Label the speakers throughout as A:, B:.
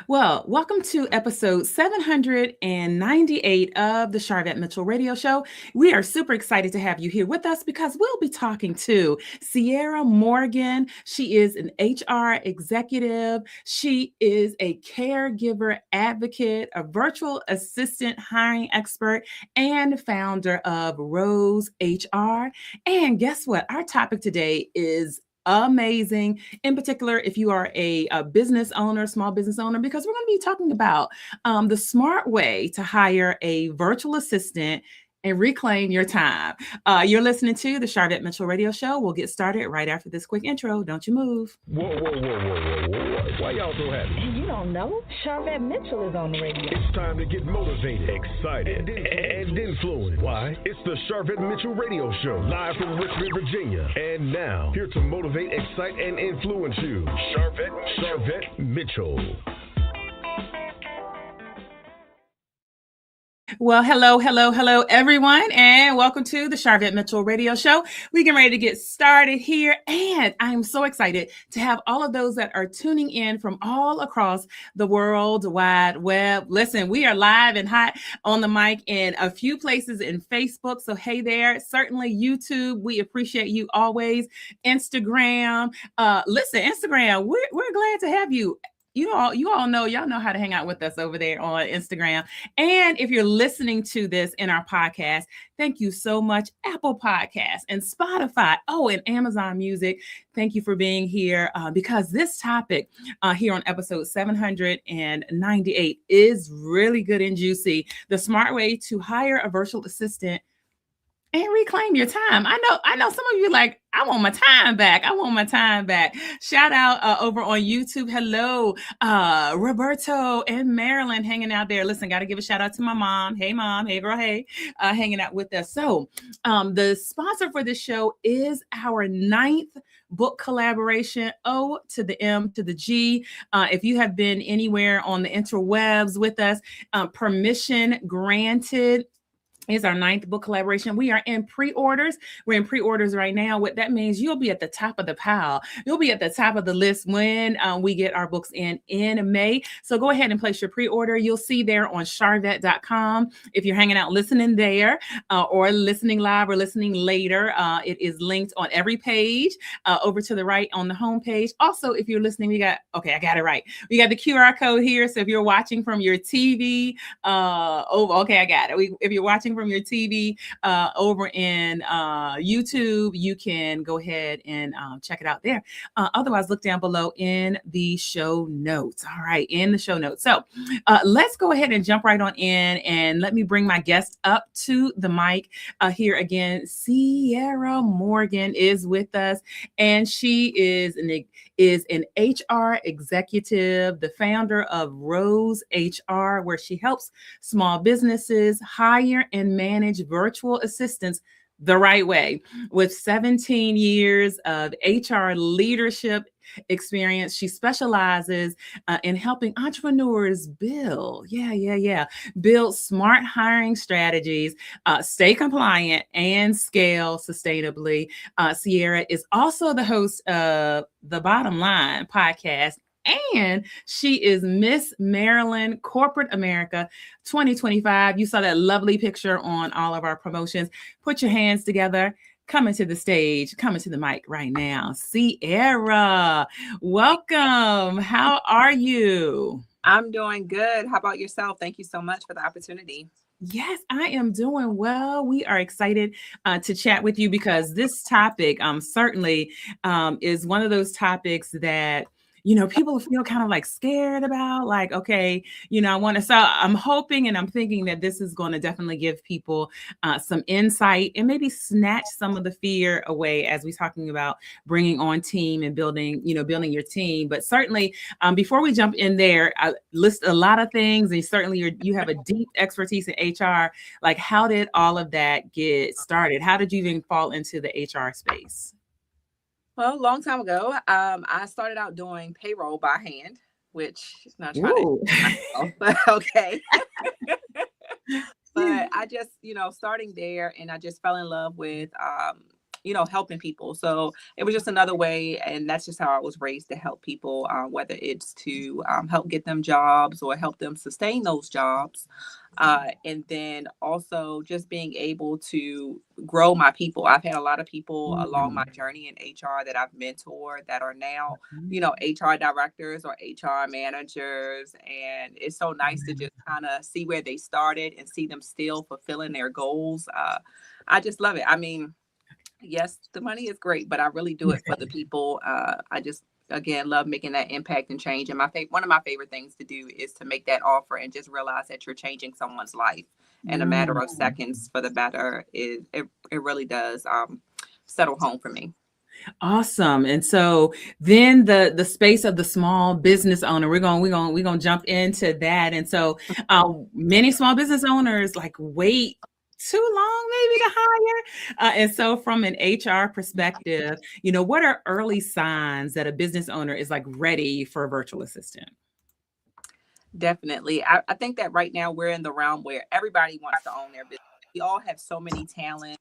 A: Well, welcome to episode 798 of the Charvette Mitchell Radio Show. We are super excited to have you here with us because we'll be talking to Sierra Morgan. She is an HR executive. She is a caregiver advocate, a virtual assistant hiring expert, and founder of Rose HR. And guess what? Our topic today is amazing, in particular if you are a business owner, small business owner, because we're going to be talking about the smart way to hire a virtual assistant and reclaim your time. You're listening to the Charvette Mitchell Radio Show. We'll get started right after this quick intro. Don't you move.
B: Whoa. Why y'all so happy?
C: You don't know? Charvette Mitchell is on the radio.
B: It's time to get motivated, excited, and influenced. Why? It's the Charvette Mitchell Radio Show, live from Richmond, Virginia. And now, here to motivate, excite, and influence you, Charvette Mitchell.
A: Well, hello, everyone, and welcome to the Charvette Mitchell Radio Show. We get ready to get started here, and I'm so excited to have all of those that are tuning in from all across the World Wide Web. Listen, we are live and hot on the mic in a few places in Facebook, so hey there. Certainly YouTube, we appreciate you always. Instagram, listen, Instagram, we're glad to have you. Y'all know how to hang out with us over there on Instagram. And if you're listening to this in our podcast, thank you so much. Apple Podcasts and Spotify. Oh, and Amazon Music. Thank you for being here because this topic here on episode 798 is really good and juicy. The smart way to hire a virtual assistant and reclaim your time. I know some of you like, I want my time back. Shout out over on YouTube. Hello, Roberto and Marilyn hanging out there. Listen, got to give a shout out to my mom. Hey, mom. Hey, girl. Hey, hanging out with us. So the sponsor for this show is our 9th book collaboration, O to the M to the G. If you have been anywhere on the interwebs with us, permission granted is our 9th book collaboration. We are in pre-orders. We're in pre-orders right now. What that means, you'll be at the top of the pile. You'll be at the top of the list when we get our books in May. So go ahead and place your pre-order. You'll see there on charvette.com. If you're hanging out listening there or listening live or listening later, it is linked on every page over to the right on the home page. Also, if you're listening, I got it right. We got the QR code here. So if you're watching from your TV, I got it. If you're watching from your TV over in YouTube, you can go ahead and check it out there. Otherwise, look down below in the show notes. All right, in the show notes. So let's go ahead and jump right on in and let me bring my guest up to the mic here again. Sierra Morgan is with us, and she is an HR executive, the founder of Rose HR, where she helps small businesses hire and manage virtual assistants the right way. With 17 years of HR leadership experience, she specializes in helping entrepreneurs build smart hiring strategies, stay compliant, and scale sustainably. Sierra is also the host of the Bottom Line podcast, and she is Miss Maryland Corporate America 2025. You saw that lovely picture on all of our promotions. Put your hands together. Coming to the stage, coming to the mic right now. Sierra, welcome. How are you?
D: I'm doing good. How about yourself? Thank you so much for the opportunity.
A: Yes, I am doing well. We are excited to chat with you because this topic certainly is one of those topics that people feel kind of like scared about, like, okay, I want to, so I'm hoping and I'm thinking that this is going to definitely give people some insight and maybe snatch some of the fear away as we're talking about bringing on team and building your team. But certainly before we jump in there, I list a lot of things, and certainly you have a deep expertise in HR. Like, how did all of that get started? How did you even fall into the HR space?
D: Well, a long time ago, I started out doing payroll by hand, which is not trying to, but okay. But I just, starting there, and I just fell in love with helping people. So it was just another way. And that's just how I was raised, to help people, whether it's to help get them jobs or help them sustain those jobs. And then also just being able to grow my people. I've had a lot of people along my journey in HR that I've mentored that are now, HR directors or HR managers. And it's so nice to just kind of see where they started and see them still fulfilling their goals. I just love it. I mean, yes, the money is great, but I really do it for the people. I just, again, love making that impact and change. And one of my favorite things to do is to make that offer and just realize that you're changing someone's life in a matter of seconds for the better. It really does settle home for me.
A: Awesome. And so then the space of the small business owner, we're going to jump into that. And so many small business owners wait too long maybe to hire. And so from an HR perspective, what are early signs that a business owner is ready for a virtual assistant?
D: Definitely. I think that right now we're in the realm where everybody wants to own their business. We all have so many talents.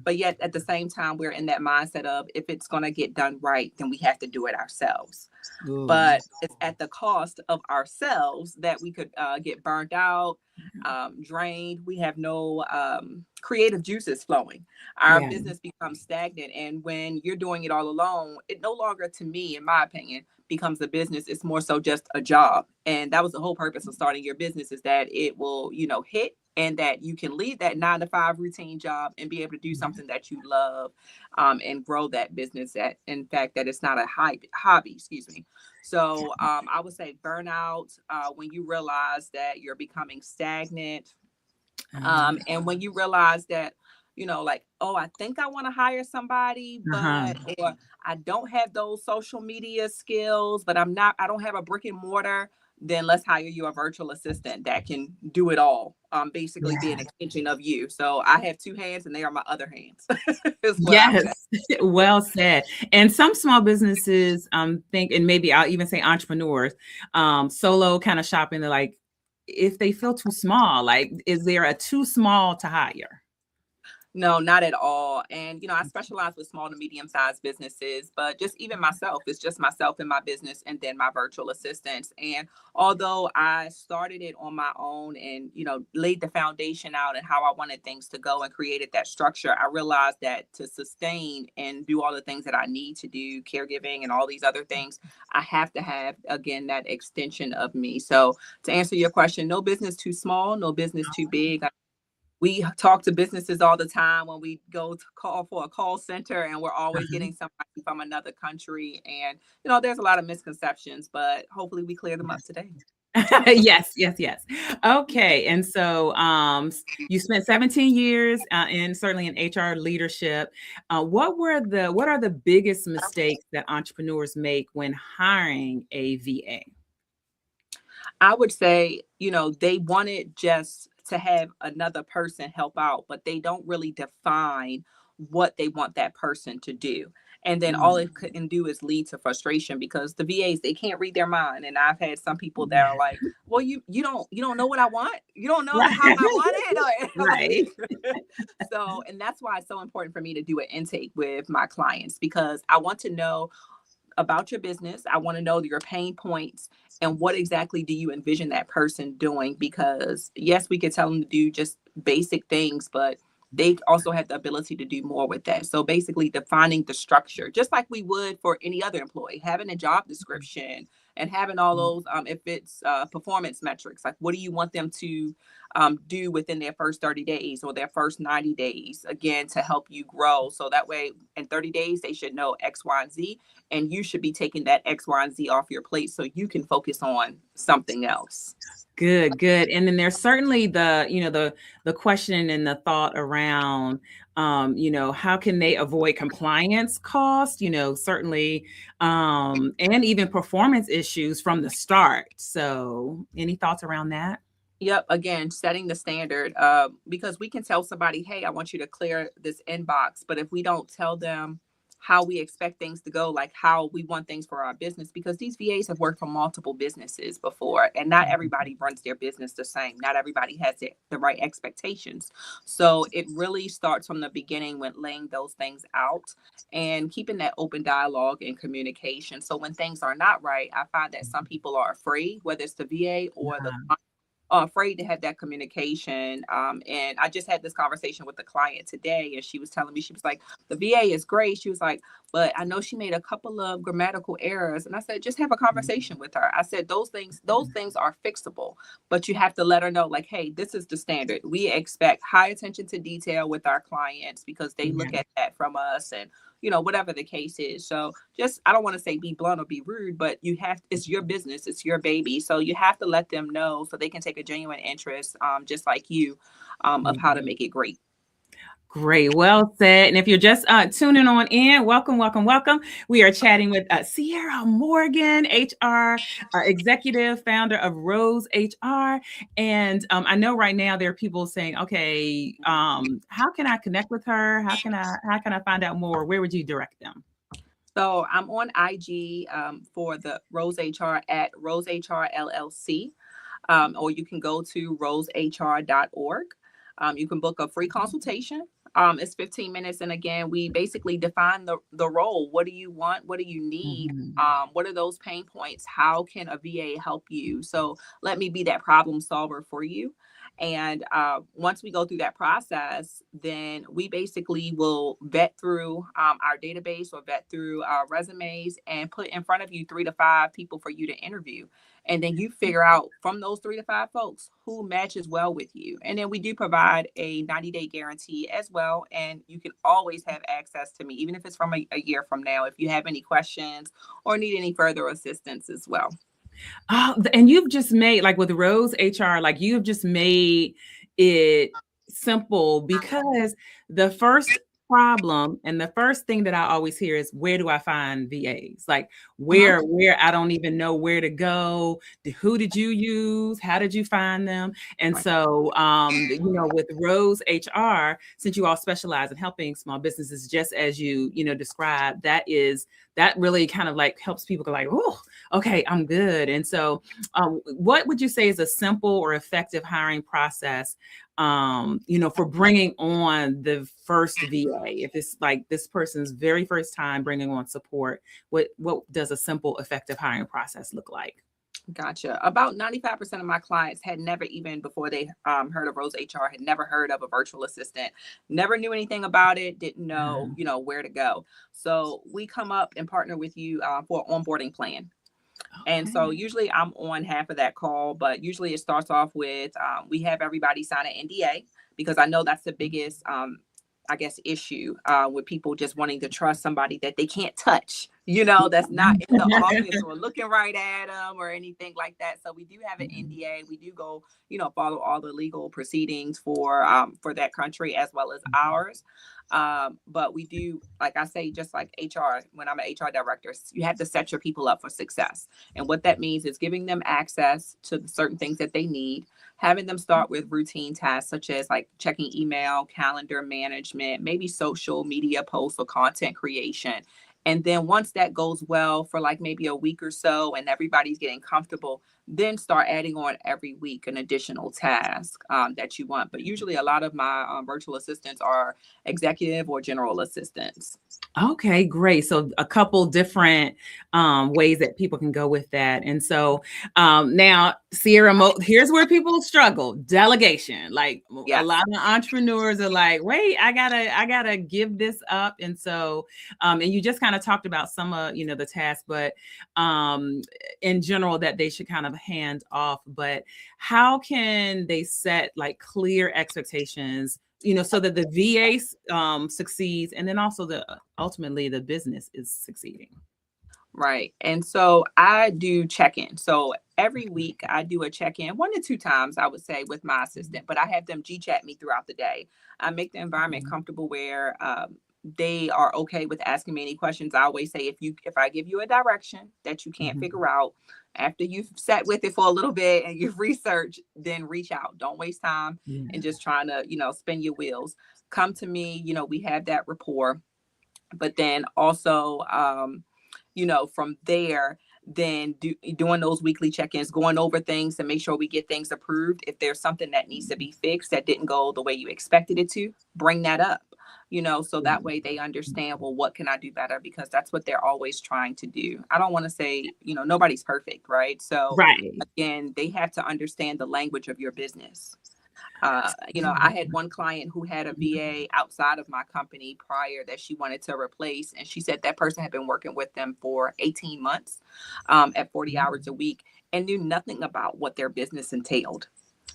D: But yet at the same time, we're in that mindset of, if it's going to get done right, then we have to do it ourselves. But it's at the cost of ourselves that we could get burnt out, drained. We have no creative juices flowing. Our business becomes stagnant. And when you're doing it all alone, it no longer, to me, in my opinion, becomes a business. It's more so just a job. And that was the whole purpose of starting your business, is that it will, hit, and that you can leave that 9-to-5 routine job and be able to do something that you love, and grow that business. In fact, that it's not a hobby, excuse me. So I would say burnout, when you realize that you're becoming stagnant, and when you realize that, I think I want to hire somebody, but or I don't have those social media skills, but I don't have a brick and mortar. Then let's hire you a virtual assistant that can do it all. Basically be an extension of you. So I have two hands and they are my other hands.
A: Yes. Well said. And some small businesses think, and maybe I'll even say entrepreneurs, solo kind of shopping, they're if they feel too small, is there a too small to hire?
D: No, not at all. And, I specialize with small to medium-sized businesses, but just even myself, it's just myself and my business, and then my virtual assistants. And although I started it on my own and, laid the foundation out and how I wanted things to go and created that structure, I realized that to sustain and do all the things that I need to do, caregiving and all these other things, I have to have, again, that extension of me. So to answer your question, no business too small, no business too big. We talk to businesses all the time when we go to call for a call center, and we're always getting somebody from another country. And, there's a lot of misconceptions, but hopefully we clear them up today.
A: Yes. Okay. And so you spent 17 years certainly in HR leadership. What are the biggest mistakes that entrepreneurs make when hiring a VA?
D: I would say, they wanted just to have another person help out, but they don't really define what they want that person to do. And then all it can do is lead to frustration, because the VAs, they can't read their mind. And I've had some people that are like, well, you don't know what I want. You don't know how I want it.
A: Right.
D: So, and that's why it's so important for me to do an intake with my clients, because I want to know about your business. I want to know your pain points and what exactly do you envision that person doing? Because yes, we could tell them to do just basic things, but they also have the ability to do more with that. So basically defining the structure, just like we would for any other employee, having a job description and having all those, if it's performance metrics, like what do you want them to do within their first 30 days or their first 90 days, again, to help you grow. So that way in 30 days, they should know X, Y, and Z, and you should be taking that X, Y, and Z off your plate so you can focus on something else.
A: Good. And then there's certainly the question and the thought around, how can they avoid compliance costs, certainly, and even performance issues from the start. So any thoughts around that?
D: Yep. Again, setting the standard, because we can tell somebody, hey, I want you to clear this inbox. But if we don't tell them how we expect things to go, like how we want things for our business, because these VAs have worked for multiple businesses before, and not everybody runs their business the same. Not everybody has the right expectations. So it really starts from the beginning with laying those things out and keeping that open dialogue and communication. So when things are not right, I find that some people are afraid, whether it's the VA or the afraid to have that communication. And I just had this conversation with the client today, and she was telling me, she was like, the VA is great. She was like, but I know she made a couple of grammatical errors. And I said, just have a conversation with her. I said, those things are fixable, but you have to let her know, like, hey, this is the standard. We expect high attention to detail with our clients because they look at that from us, and whatever the case is. So just, I don't want to say be blunt or be rude, but it's your business, it's your baby. So you have to let them know so they can take a genuine interest, just like you, of how to make it great.
A: Great. Well said. And if you're just tuning on in, welcome, welcome, welcome. We are chatting with Sierra Morgan, HR executive, founder of Rose HR. And I know right now there are people saying, okay, how can I connect with her? How can I find out more? Where would you direct them?
D: So I'm on IG for the Rose HR at Rose HR LLC, or you can go to rosehr.org. You can book a free consultation. It's 15 minutes. And again, we basically define the role. What do you want? What do you need? What are those pain points? How can a VA help you? So let me be that problem solver for you. And once we go through that process, then we basically will vet through our database or vet through our resumes and put in front of you 3 to 5 people for you to interview. And then you figure out from those 3 to 5 folks who matches well with you. And then we do provide a 90-day guarantee as well. And you can always have access to me, even if it's from a year from now, if you have any questions or need any further assistance as well.
A: Oh, and you've just made, like with Rose HR, like you've just made it simple, because the first problem and the first thing that I always hear is, where do I find VAs? Like where I don't even know where to go. Who did you use? How did you find them? And so, with Rose HR, since you all specialize in helping small businesses, just as you described, that really kind of like helps people go like, oh, okay, I'm good. And so what would you say is a simple or effective hiring process, for bringing on the first VA? If it's like this person's very first time bringing on support, what does a simple, effective hiring process look like?
D: Gotcha. About 95% of my clients had never, even before they heard of Rose HR, had never heard of a virtual assistant, never knew anything about it, didn't know, where to go. So we come up and partner with you for an onboarding plan. Okay. And so usually I'm on half of that call, but usually it starts off with, we have everybody sign an NDA, because I know that's the biggest, issue with people just wanting to trust somebody that they can't touch, that's not in the office or looking right at them or anything like that. So we do have an NDA. We do go, follow all the legal proceedings for that country as well as ours. But we do, like I say, just like HR, when I'm an HR director, you have to set your people up for success. And what that means is giving them access to the certain things that they need, having them start with routine tasks, such as like checking email, calendar management, maybe social media posts or content creation. And then once that goes well for like maybe a week or so and everybody's getting comfortable, then start adding on every week an additional task that you want. But usually a lot of my virtual assistants are executive or general assistants.
A: Okay, great. So a couple different ways that people can go with that. And so now, Sierra, here's where people struggle: delegation. Like a lot of entrepreneurs are like, wait, I gotta give this up. And so, and you just kind of talked about some of, the tasks, but in general that they should kind of hand off. But how can they set like clear expectations, so that the VA succeeds, and then also ultimately the business is succeeding?
D: Right. And so I do check-in. So every week I do a check-in 1 to 2 times, I would say, with my assistant, but I have them G-chat me throughout the day. I make the environment comfortable where they are okay with asking me any questions. I always say, if I give you a direction that you can't figure out, after you've sat with it for a little bit and you've researched, then reach out. Don't waste time and just trying to, spin your wheels. Come to me, we have that rapport. But then also, from there, then doing those weekly check-ins, going over things to make sure we get things approved. If there's something that needs to be fixed that didn't go the way you expected it to, bring that up, so that way they understand, well, what can I do better? Because that's what they're always trying to do. I don't want to say, nobody's perfect, right? So
A: Right.
D: again, they have to understand the language of your business. I had one client who had a VA outside of my company prior that she wanted to replace. And she said that person had been working with them for 18 months at 40 hours a week and knew nothing about what their business entailed.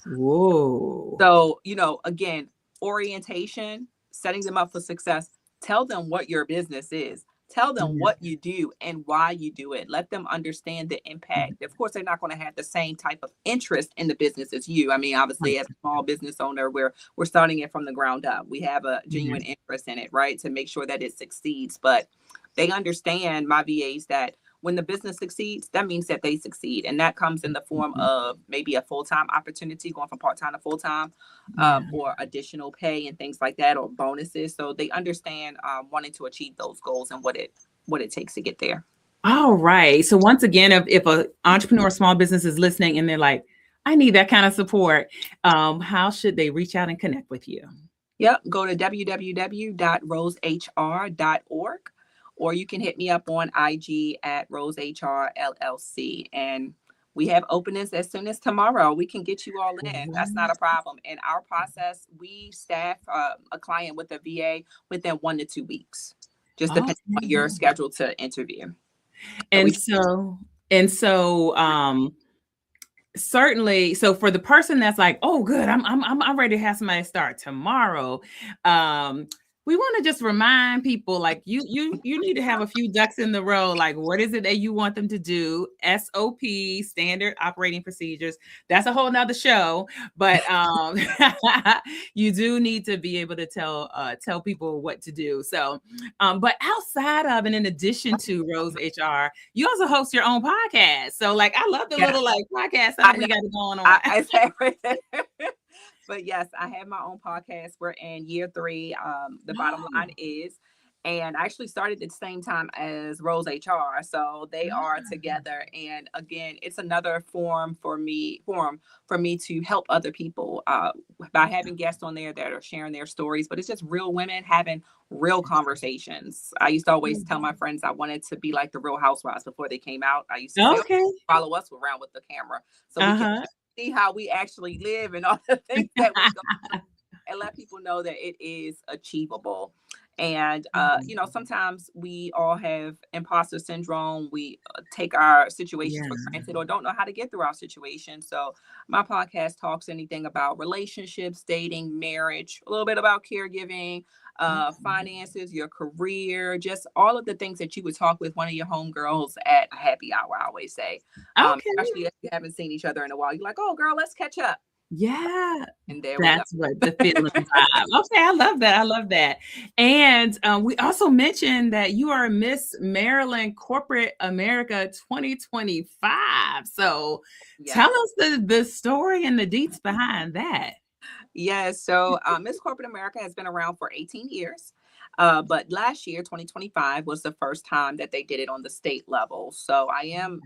A: Whoa.
D: So, again, orientation, setting them up for success, tell them what your business is. Tell them what you do and why you do it. Let them understand the impact. Of course, they're not going to have the same type of interest in the business as you. I mean, obviously, as a small business owner, we're starting it from the ground up. We have a genuine interest in it, right, to make sure that it succeeds. But they understand, my VAs, that when the business succeeds, that means that they succeed. And that comes in the form of maybe a full-time opportunity, going from part-time to full-time, or additional pay and things like that, or bonuses. So they understand wanting to achieve those goals and what it takes to get there.
A: All right. So once again, if an entrepreneur or small business is listening and they're like, I need that kind of support, how should they reach out and connect with you?
D: Yep. Go to www.rosehr.org. Or you can hit me up on IG at RoseHR LLC. And we have openings as soon as tomorrow. We can get you all in. That's not a problem. In our process, we staff a client with a VA within 1 to 2 weeks, just depending on your schedule to interview.
A: And so certainly, so for the person that's like, oh, good, I'm ready to have somebody start tomorrow. We want to just remind people, like, you need to have a few ducks in the row. Like, what is it that you want them to do? SOP, standard operating procedures. That's a whole nother show. But you do need to be able to tell people what to do. So, but outside of and in addition to Rose HR, you also host your own podcast. So, like, I love the little podcast that we got going on.
D: But yes, I have my own podcast. We're in year 3. The bottom line is, and I actually started at the same time as Rose HR. So they are together. And again, it's another forum for me to help other people by having guests on there that are sharing their stories. But it's just real women having real conversations. I used to always tell my friends I wanted to be like the Real Housewives before they came out. I used to say, follow us around with the camera so we can see how we actually live and all the things that we go and let people know that it is achievable. And, sometimes we all have imposter syndrome. We take our situations for granted or don't know how to get through our situation. So my podcast talks anything about relationships, dating, marriage, a little bit about caregiving, finances, your career, just all of the things that you would talk with one of your homegirls at a happy hour, I always say. Especially if you haven't seen each other in a while. You're like, oh, girl, let's catch up.
A: Yeah.
D: And there
A: that's what the feeling vibe. Okay, I love that. And we also mentioned that you are Miss Maryland Corporate America 2025. So tell us the story and the deets behind that.
D: Yes. So Miss Corporate America has been around for 18 years. But last year, 2025, was the first time that they did it on the state level. So I am,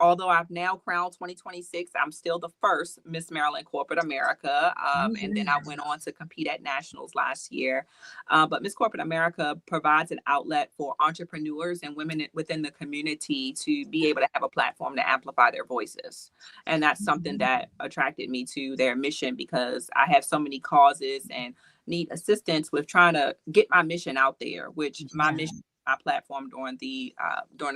D: although I've now crowned 2026, I'm still the first Miss Maryland Corporate America. And then I went on to compete at nationals last year. But Miss Corporate America provides an outlet for entrepreneurs and women within the community to be able to have a platform to amplify their voices. And that's something that attracted me to their mission, because I have so many causes and need assistance with trying to get my mission out there, which my mission, my platform during the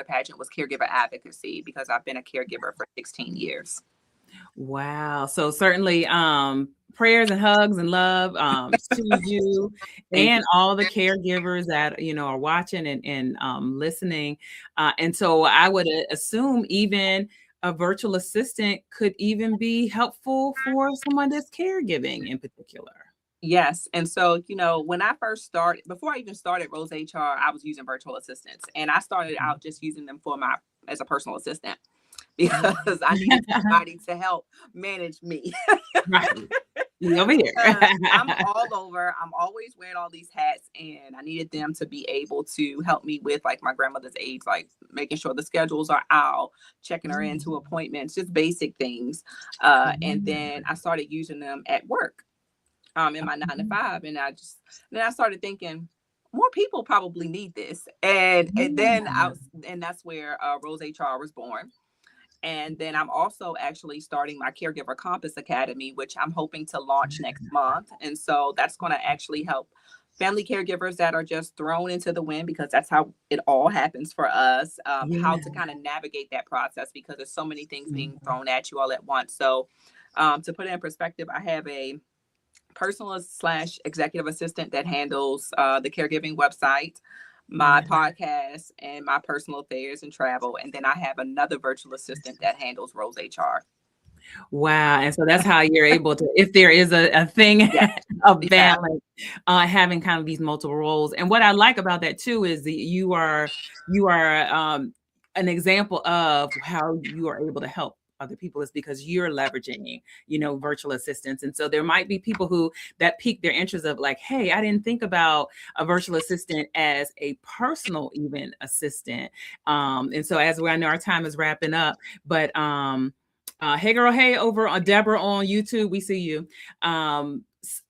D: pageant was caregiver advocacy, because I've been a caregiver for 16 years.
A: Wow. So certainly prayers and hugs and love to you and all the caregivers that, are watching and listening. And so I would assume even a virtual assistant could even be helpful for someone that's caregiving in particular.
D: Yes. And so, when I first started, before I even started Rose HR, I was using virtual assistants, and I started out just using them as a personal assistant, because I needed somebody to help manage me.
A: Right. Over here.
D: I'm all over. I'm always wearing all these hats, and I needed them to be able to help me with like my grandmother's aides, like making sure the schedules are out, checking her into appointments, just basic things. And then I started using them at work, in my 9 to 5, and then I started thinking more people probably need this, and then and that's where Rose HR was born. And then I'm also actually starting my Caregiver Compass Academy, which I'm hoping to launch next month. And so that's going to actually help family caregivers that are just thrown into the wind, because that's how it all happens for us, how to kind of navigate that process, because there's so many things being thrown at you all at once. So to put it in perspective, I have a personal / executive assistant that handles the caregiving website, my podcast, and my personal affairs and travel. And then I have another virtual assistant that handles Rose HR.
A: Wow. And so that's how you're able to, if there is a thing of balance, having kind of these multiple roles. And what I like about that too is that you are an example of how you are able to help other people, is because you're leveraging, virtual assistants. And so there might be people that pique their interest of like, hey, I didn't think about a virtual assistant as a personal even assistant. And so I know our time is wrapping up, but hey girl, hey, over on Deborah on YouTube, we see you. What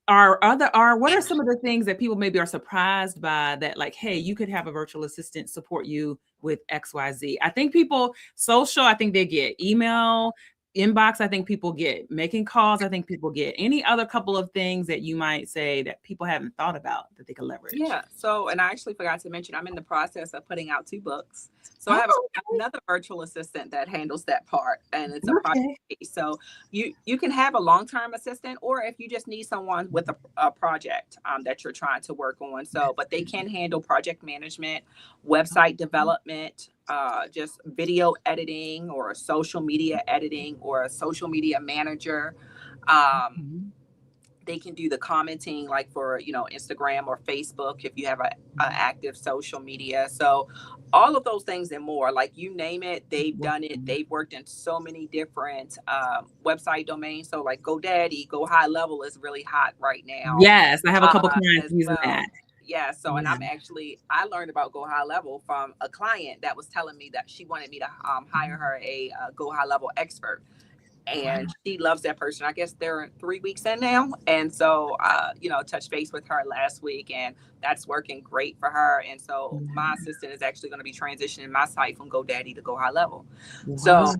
A: are some of the things that people maybe are surprised by, that like, hey, you could have a virtual assistant support you with XYZ? I think people social, I think they get email, inbox. I think people get making calls. I think people get any other couple of things that you might say that people haven't thought about that they can leverage.
D: Yeah. So, and I actually forgot to mention, I'm in the process of putting out 2 books. So I have another virtual assistant that handles that part, and it's a project. So you can have a long-term assistant, or if you just need someone with a project that you're trying to work on. So, but they can handle project management, website development, just video editing, or social media editing, or a social media manager. They can do the commenting, like for, Instagram or Facebook, if you have a active social media. So all of those things and more, like you name it, they've done it. They've worked in so many different website domains. So like GoDaddy, Go High Level is really hot right now.
A: Yes, I have a couple clients using that.
D: Yeah. So, and I learned about Go High Level from a client that was telling me that she wanted me to hire her a Go High Level expert. And she loves that person. I guess they're 3 weeks in now. And so, touched base with her last week, and that's working great for her. And so my assistant is actually going to be transitioning my site from GoDaddy to Go High Level. Wow. So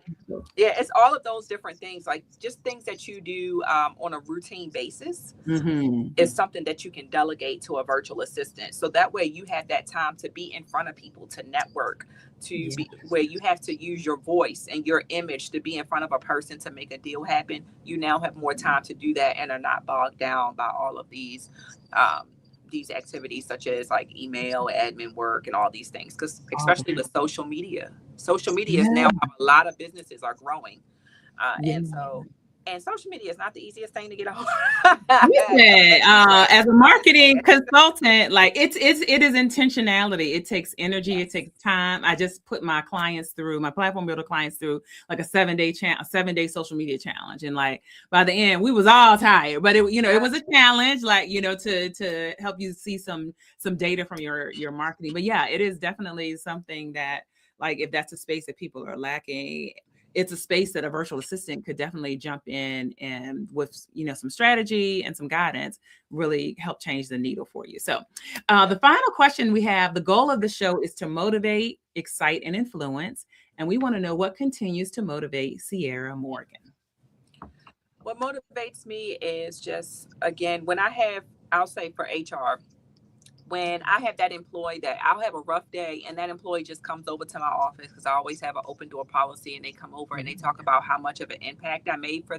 D: yeah, it's all of those different things, like just things that you do on a routine basis is something that you can delegate to a virtual assistant. So that way you have that time to be in front of people, to network, to be where you have to use your voice and your image to be in front of a person to make a deal happen. You now have more time to do that and are not bogged down by all of these activities, such as like email, admin work, and all these things. Because especially with social media is now how a lot of businesses are growing. And social media is not the easiest thing to get on.
A: As a marketing consultant, like it is intentionality. It takes energy. It takes time. I just put my platform builder clients through like a 7-day social media challenge. And like by the end, we was all tired, but it was a challenge, like, to help you see some data from your marketing. But yeah, it is definitely something that, like, if that's a space that people are lacking, it's a space that a virtual assistant could definitely jump in and with, some strategy and some guidance, really help change the needle for you. So the final question we have, the goal of the show is to motivate, excite, and influence. And we want to know what continues to motivate Sierra Morgan.
D: What motivates me is just, again, I'll say for HR, when I have that employee that I'll have a rough day and that employee just comes over to my office, because I always have an open door policy, and they come over and they talk about how much of an impact I made for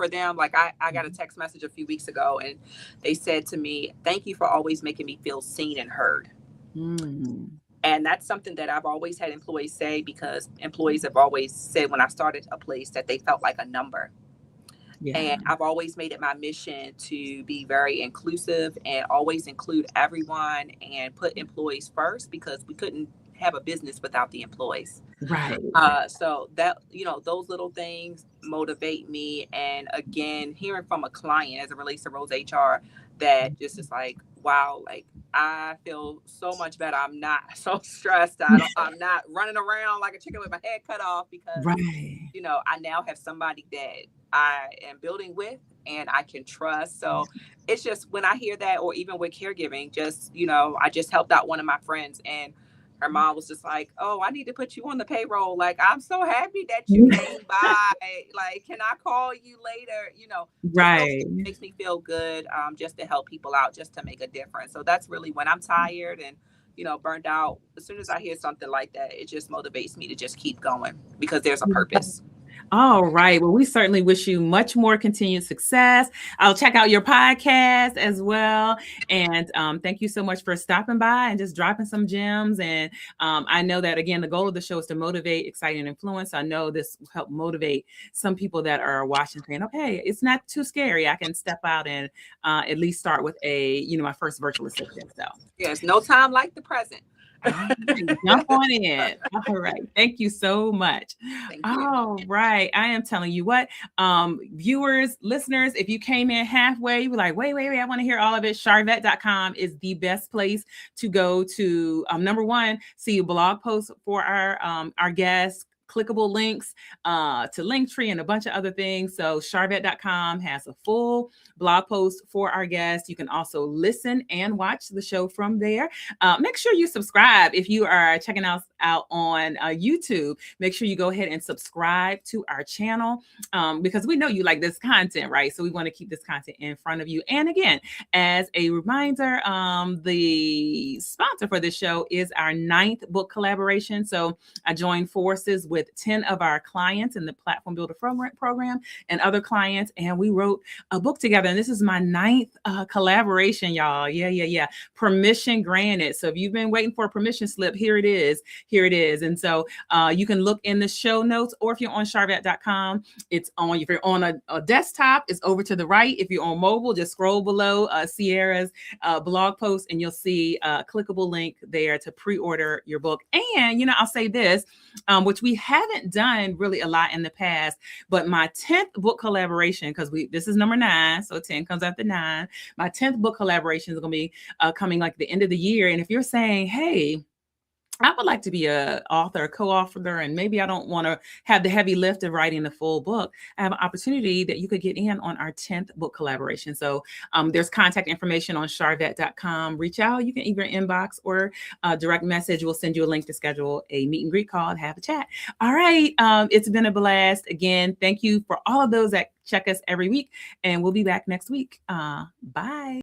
D: them. Like I got a text message a few weeks ago, and they said to me, "Thank you for always making me feel seen and heard." And that's something that I've always had employees say, because employees have always said when I started a place that they felt like a number. And I've always made it my mission to be very inclusive and always include everyone and put employees first, because we couldn't have a business without the employees.
A: Right.
D: So that, those little things motivate me. And again, hearing from a client as it relates to Rose HR, that just is like, wow, like I feel so much better. I'm not so stressed. I'm not running around like a chicken with my head cut off because,
A: Right.
D: I now have somebody that I am building with and I can trust. So it's just when I hear that, or even with caregiving, just, I just helped out one of my friends and her mom was just like, oh, I need to put you on the payroll. Like, I'm so happy that you came by. Like, can I call you later?
A: Right.
D: It makes me feel good just to help people out, just to make a difference. So that's really when I'm tired and, burned out. As soon as I hear something like that, it just motivates me to just keep going because there's a purpose.
A: All right. Well, we certainly wish you much more continued success. I'll check out your podcast as well. And thank you so much for stopping by and just dropping some gems. And I know that, again, the goal of the show is to motivate, excite, and influence. I know this will help motivate some people that are watching, saying, okay, it's not too scary. I can step out and at least start with my first virtual assistant. So
D: yes, no time like the present.
A: Jump on in. All right. Thank you so much. All right. I am telling you what, viewers, listeners, if you came in halfway, you were like, wait, I want to hear all of it. Sharvette.com is the best place to go to. Number one, see blog posts for our guests, clickable links to Linktree and a bunch of other things. So Sharvette.com has a full blog post for our guests. You can also listen and watch the show from there. Make sure you subscribe if you are checking us out on YouTube. Make sure you go ahead and subscribe to our channel because we know you like this content, right? So we want to keep this content in front of you. And again, as a reminder, the sponsor for this show is our 9th book collaboration. So I joined forces with 10 of our clients in the Platform Builder program and other clients, and we wrote a book together. And this is my 9th collaboration, y'all. Yeah. Permission granted. So if you've been waiting for a permission slip, here it is. And so you can look in the show notes, or if you're on Sharvette.com, it's on. If you're on a desktop, it's over to the right. If you're on mobile, just scroll below Sierra's blog post, and you'll see a clickable link there to pre-order your book. And I'll say this, which we haven't done really a lot in the past, but my 10th book collaboration, because this is number 9, so 10 comes after 9. My 10th book collaboration is going to be coming like the end of the year. And if you're saying, hey, I would like to be an author, a co-author, and maybe I don't want to have the heavy lift of writing the full book, I have an opportunity that you could get in on our 10th book collaboration. So there's contact information on Sharvette.com. Reach out. You can either inbox or direct message. We'll send you a link to schedule a meet and greet call and have a chat. All right. It's been a blast. Again, thank you for all of those that check us every week, and we'll be back next week. Bye.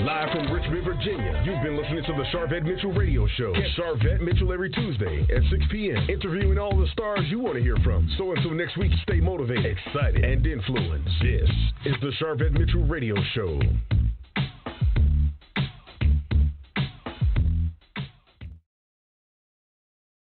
B: Live from Richmond, Virginia, you've been listening to the Sharvette Mitchell Radio Show. Catch Sharvette Mitchell every Tuesday at 6 p.m., interviewing all the stars you want to hear from. So until next week, stay motivated, excited, and influenced. This is the Sharvette Mitchell Radio Show.